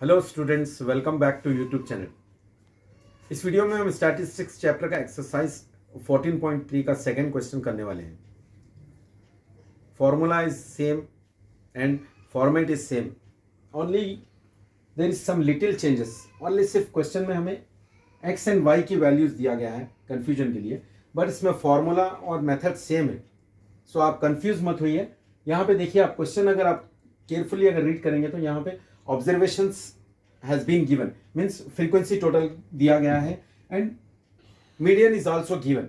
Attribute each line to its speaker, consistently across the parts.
Speaker 1: Hello students, welcome back to YouTube channel. इस video में हम स्टैटिस्टिक्स चैप्टर का एक्सरसाइज 14.3 का सेकंड क्वेश्चन करने वाले हैं। Formula is same and format is same, only there is some little changes. Only सिर्फ क्वेश्चन में हमें एक्स एंड वाई की वैल्यूज दिया गया है कन्फ्यूजन के लिए, बट इसमें फॉर्मूला और मेथड सेम है। सो आप कंफ्यूज मत होइए। यहाँ पे देखिए, आप क्वेश्चन अगर आप केयरफुली अगर रीड करेंगे तो यहाँ पे observations has been given, means frequency total दिया गया है and median is also given.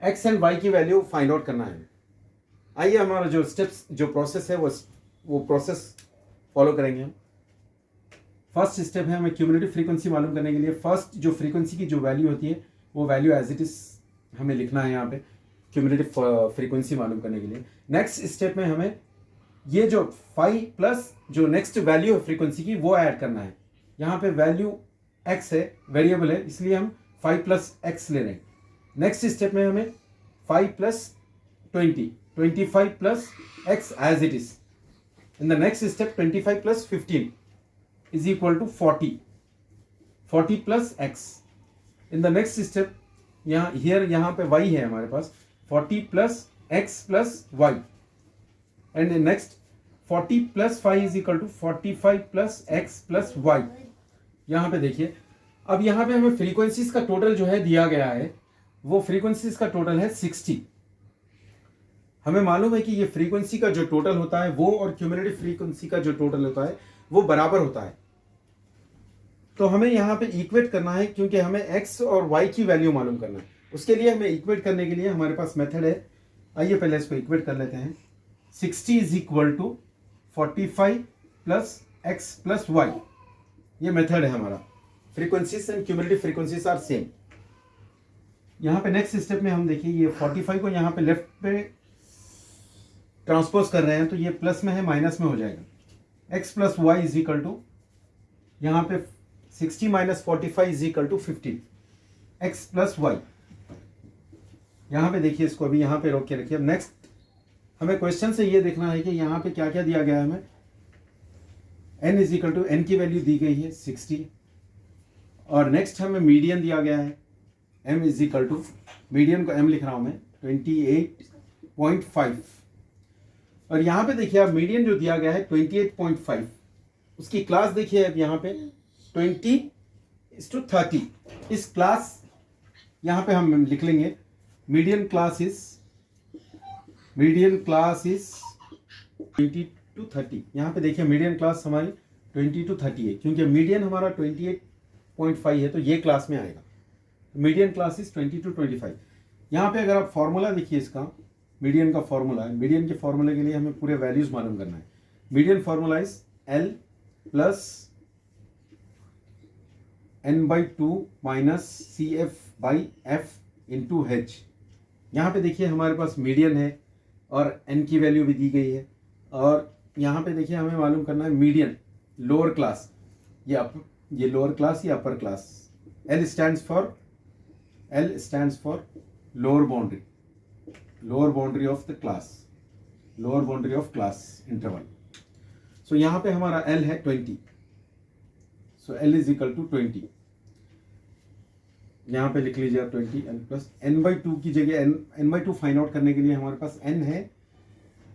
Speaker 1: X and y की वैल्यू फाइंड आउट करना है। आइए हमारा जो स्टेप्स जो प्रोसेस है वो प्रोसेस फॉलो करेंगे हम। फर्स्ट स्टेप है हमें क्यूमुलेटिव फ्रीक्वेंसी मालूम करने के लिए फर्स्ट जो फ्रीक्वेंसी की जो वैल्यू होती है वो वैल्यू एज इट इज हमें लिखना है यहाँ पे क्यूमुलेटिव फ्रीक्वेंसी मालूम करने के लिए। नेक्स्ट स्टेप में हमें ये जो फाई प्लस जो नेक्स्ट वैल्यू है फ्रीक्वेंसी की वो ऐड करना है। यहाँ पे वैल्यू एक्स है, वेरिएबल है, इसलिए हम 5 प्लस एक्स ले रहे हैं। नेक्स्ट स्टेप में हमें 5 plus 25 plus x as it is. In the next step 25 plus 15 is equal to 40 plus x. In the next step यहाँ पे y है हमारे पास 40 plus x plus y. And next 40 plus 5 is equal to 45 plus x plus y. यहाँ पे देखिए, अब यहाँ पे हमें फ्रीक्वेंसीज का टोटल जो है दिया गया है, वो फ्रीक्वेंसीज का टोटल है 60। हमें मालूम है कि ये फ्रीक्वेंसी का जो टोटल होता है वो और क्यूमुलेटिव फ्रीक्वेंसी का जो टोटल होता है वो बराबर होता है। तो हमें यहाँ पे इक्वेट करना है, क्योंकि हमें एक्स और वाई की वैल्यू मालूम करना है। उसके लिए हमें इक्वेट करने के लिए हमारे पास मेथड है। आइए पहले इसको इक्वेट कर लेते हैं। 60 is equal to 45 plus x plus y, ये मेथड है हमारा। Frequencies and cumulative frequencies are same. यहाँ पे नेक्स्ट स्टेप में हम देखिए, ये 45 को यहाँ पे लेफ्ट पे ट्रांसपोज कर रहे हैं तो ये प्लस में है माइनस में हो जाएगा। X plus y is equal to यहाँ पे 60 minus 45 is equal to 15 x plus y. यहाँ पे देखिए, इसको अभी यहाँ पे रोक के रखिए। अब नेक्स्ट हमें क्वेश्चन से ये देखना है कि यहाँ पे क्या क्या दिया गया है हमें। n is equal to n की वैल्यू दी गई है 60, और नेक्स्ट हमें मीडियन दिया गया है m is equal to, median को m लिख रहा हूँ मैं 28.5। और यहाँ पे देखिए, अब मीडियन जो दिया गया है 28.5, उसकी क्लास देखिए अब यहाँ पे 20:30। इस क्लास यहाँ पे हम लिख लेंगे मीडियन क्लास इज 20:30। यहाँ पे देखिए मीडियन क्लास हमारी 20:30 है, क्योंकि मीडियन हमारा 28.5 है तो ये क्लास में आएगा। Median class is 20:25। यहाँ पे अगर आप फॉर्मूला देखिए, इसका मीडियन का फॉर्मूला है। मीडियन के फॉर्मूले के लिए हमें पूरे वैल्यूज मालूम करना है। Median formula is L plus n/2 minus CF/F into H। यहाँ पे देखिए हमारे पास मीडियन है और n की वैल्यू भी दी गई है। और यहाँ पे देखिए हमें मालूम करना है मीडियन लोअर क्लास, ये लोअर क्लास या upper class. L stands for lower boundary of the class, lower boundary of class interval. So यहाँ पे हमारा L है 20, so L is equal to 20। यहाँ पे लिख लीजिए आप 20 L प्लस n/2 की जगह n/2 फाइंड आउट करने के लिए हमारे पास n है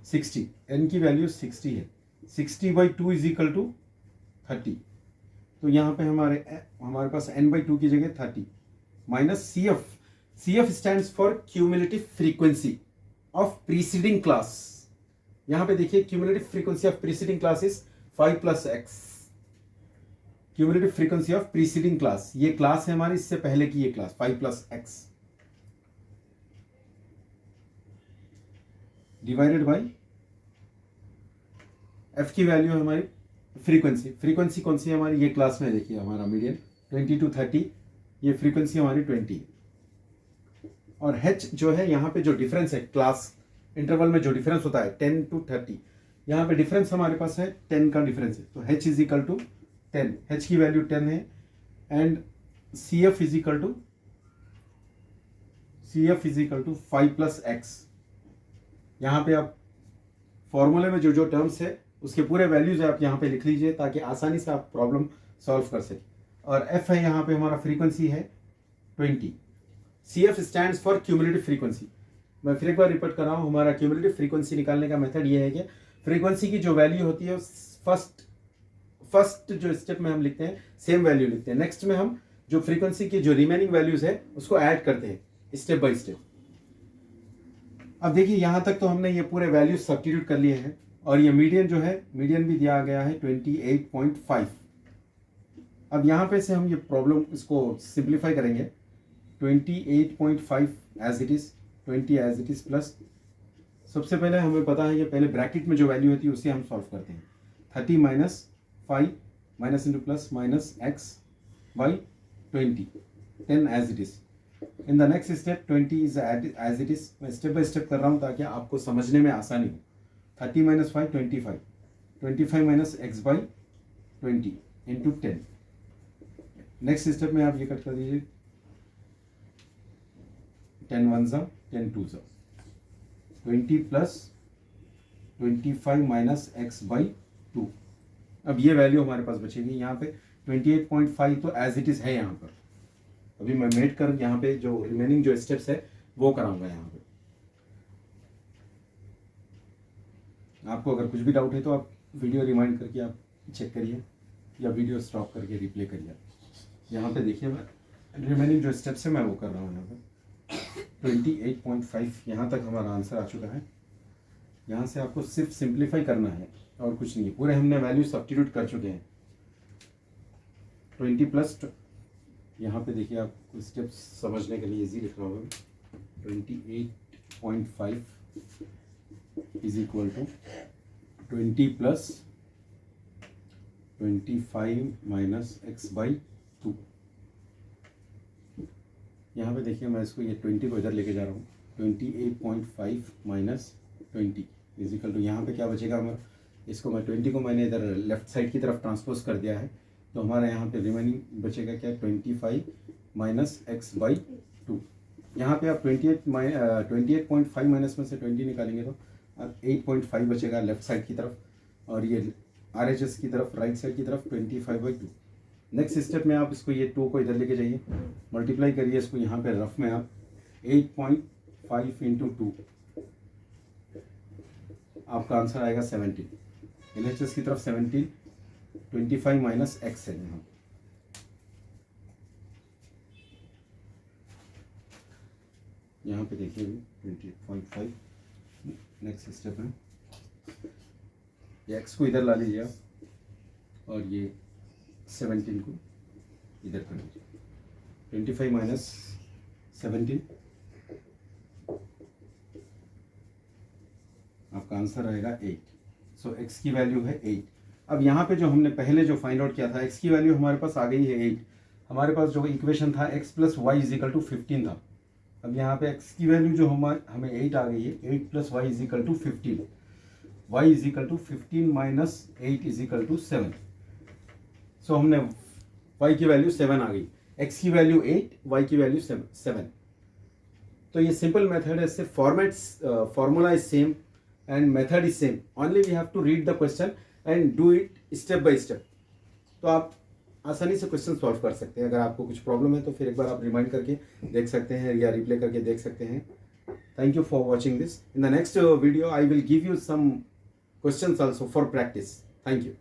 Speaker 1: 60, n की वैल्यू 60 है। 60/2 इज इक्वल टू 30। तो यहाँ पे हमारे पास n/2 की जगह 30 minus CF stands for cumulative frequency of preceding class. यहाँ पे देखिए cumulative frequency of preceding class is 5 plus x. Cumulative frequency of preceding class, ये क्लास है हमारी, इससे पहले की ये class 5 plus x divided by F की वैल्यू है हमारी फ्रीक्वेंसी कौन सी है हमारी, ये क्लास में देखिए हमारा मीडियन 20:30, ये फ्रीक्वेंसी हमारी 20 है। और H जो है यहाँ पे जो डिफरेंस है क्लास इंटरवल में जो डिफरेंस होता है 10 to 30, यहाँ पे डिफरेंस हमारे पास है 10 का डिफरेंस है, तो H is equal to 10, H की वैल्यू 10 है। And CF is equal to 5 plus x. यहाँ पे आप फॉर्मूले में जो टर्म्स है उसके पूरे वैल्यूज आप यहाँ पे लिख लीजिए ताकि आसानी से आप प्रॉब्लम सॉल्व कर सकें। और एफ है यहाँ पे हमारा फ्रीक्वेंसी है 20। C F stand for cumulative frequency. मैं फिर एक बार रिपीट कर रहा हूँ, हमारा क्यूमुलेटिव फ्रीक्वेंसी निकालने का मेथड ये है कि फ्रीक्वेंसी की जो वैल्यू होती है फर्स्ट जो स्टेप में हम लिखते हैं सेम वैल्यू लिखते हैं, नेक्स्ट में हम जो फ्रीक्वेंसी की जो रिमेनिंग वैल्यूज है उसको ऐड करते हैं स्टेप बाय स्टेप। अब देखिए यहाँ तक तो हमने ये पूरे वैल्यूज सब्स्टिट्यूट कर लिए हैं और ये मीडियन जो है मीडियन भी दिया गया है 28.5। अब यहाँ पे से हम ये प्रॉब्लम इसको सिंप्लीफाई करेंगे 28.5 as it is 20 as it is plus सबसे पहले हमें पता है कि पहले ब्रैकेट में जो वैल्यू होती है उसे हम सॉल्व करते हैं 30 minus 5 minus into plus minus x by 20 10 as it is. In the next step 20 is as it is. मैं स्टेप बाय स्टेप कर रहा हूँ ताकि आपको समझने में आसानी हो। 30 minus 5 25 25 minus x by 20 into 10। Next step में आप ये कट कर दीजिए 10 1 जा 10 2 जा 20 प्लस 25 माइनस एक्स बाई 2। अब ये वैल्यू हमारे पास बचेगी यहाँ पे 28.5 तो एज इट इज है यहाँ पर। अभी मैं मेट कर यहाँ पे जो रिमेनिंग जो स्टेप्स है वो कराऊंगा यहाँ पे। आपको अगर कुछ भी डाउट है तो आप वीडियो रिमाइंड करके आप चेक करिए या वीडियो स्टॉप करके रिप्ले करिए। यहाँ पे देखिए मैं रिमेनिंग जो स्टेप्स है मैं वो कर रहा हूँ। यहाँ पे 28.5 यहाँ तक हमारा आंसर आ चुका है। यहाँ से आपको सिर्फ सिंप्लीफाई करना है और कुछ नहीं, पूरे हमने वैल्यू सब्स्टिट्यूट कर चुके हैं। 20 प्लस यहाँ पे देखिए आपको स्टेप्स समझने के लिए इजी लिख रहा हूँ। 28.5 is equal to 20 plus 25 minus x by 2। यहाँ पे देखिए मैं इसको ये 20 को इधर लेके जा रहा हूँ। 28.5 माइनस 20 इज इक्वल टू यहाँ पे क्या बचेगा हमारा, इसको मैं 20 को मैंने इधर लेफ्ट साइड की तरफ ट्रांसपोज कर दिया है तो हमारा यहाँ पे रिमेनिंग बचेगा क्या 25 माइनस एक्स बाई 2। यहाँ पे आप 28.5 माइनस में से 20 निकालेंगे तो 8.5 बचेगा लेफ्ट साइड की तरफ और ये RHS की तरफ राइट साइड की तरफ 25/2। नेक्स्ट स्टेप में आप इसको ये 2 को इधर लेके जाइए, मल्टीप्लाई करिए इसको यहाँ पे रफ में आप 8.5 इंटू 2 आपका आंसर आएगा 17। LHS की तरफ 17 25 माइनस एक्स है यहाँ पे देखिए 28.5। नेक्स्ट स्टेप है ये एक्स को इधर ला लीजिए आप और ये 17 को इधर कर लीजिए 25 माइनस 17 आपका आंसर आएगा 8। सो एक्स की वैल्यू है 8। अब यहाँ पे जो हमने पहले जो फाइंड आउट किया था एक्स की वैल्यू हमारे पास आ गई है 8। हमारे पास जो इक्वेशन था x plus y is equal to 15 था। अब यहाँ पे x की वैल्यू जो हमें 8 आ गई है 8 plus y is equal to 15। y is equal to 15 minus 8 is equal to 7। So हमने y की वैल्यू 7 आ गई, x की वैल्यू 8, y की वैल्यू 7। तो ये सिंपल मेथड है, इससे formula is same and method is same, only we have to read the question and do it step by step. तो आप आसानी से क्वेश्चन सॉल्व कर सकते हैं। अगर आपको कुछ प्रॉब्लम है तो फिर एक बार आप रिमाइंड करके देख सकते हैं या रिप्ले करके देख सकते हैं। Thank you for watching this. In the next video I will give you some questions also for practice. Thank you.